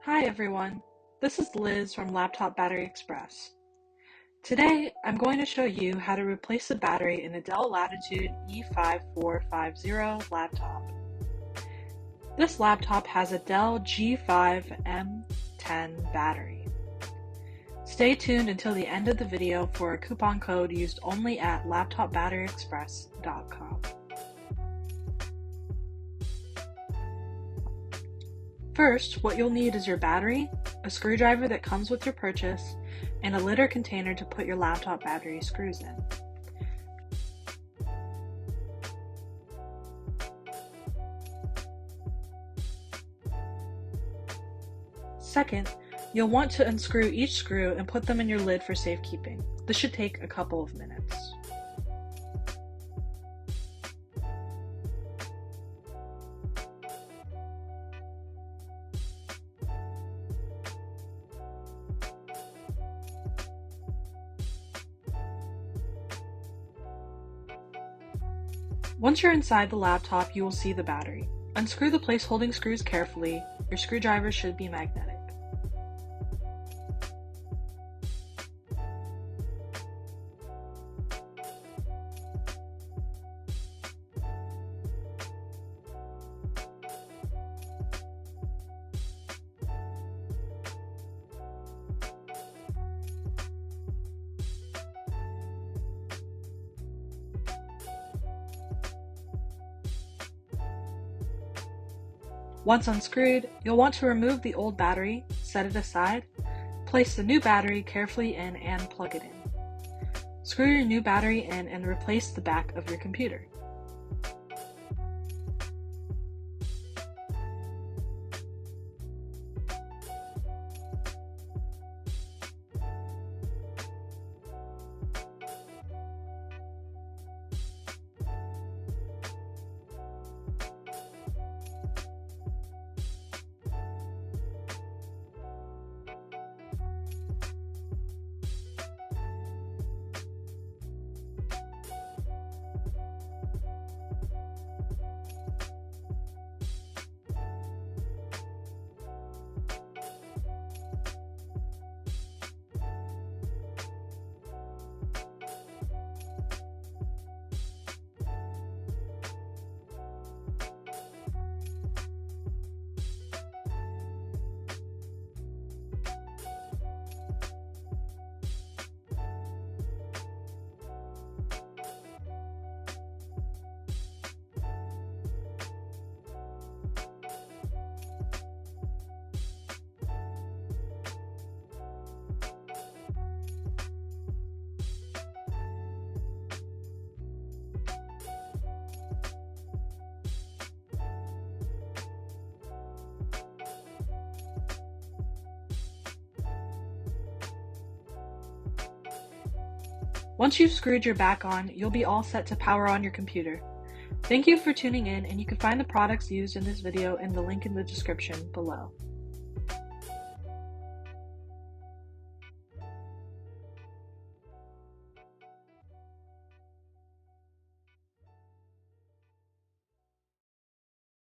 Hi everyone, this is Liz from Laptop Battery Express. Today I'm going to show you how to replace the battery in a Dell Latitude E5450 laptop. This laptop has a Dell G5M10 battery. Stay tuned until the end of the video for a coupon code used only at laptopbatteryexpress.com. First, what you'll need is your battery, a screwdriver that comes with your purchase, and a litter container to put your laptop battery screws in. Second, you'll want to unscrew each screw and put them in your lid for safekeeping. This should take a couple of minutes. Once you're inside the laptop, you will see the battery. Unscrew the place-holding screws carefully. Your screwdriver should be magnetic. Once unscrewed, you'll want to remove the old battery, set it aside, place the new battery carefully in and plug it in. Screw your new battery in and replace the back of your computer. Once you've screwed your back on, you'll be all set to power on your computer. Thank you for tuning in, and you can find the products used in this video in the link in the description below.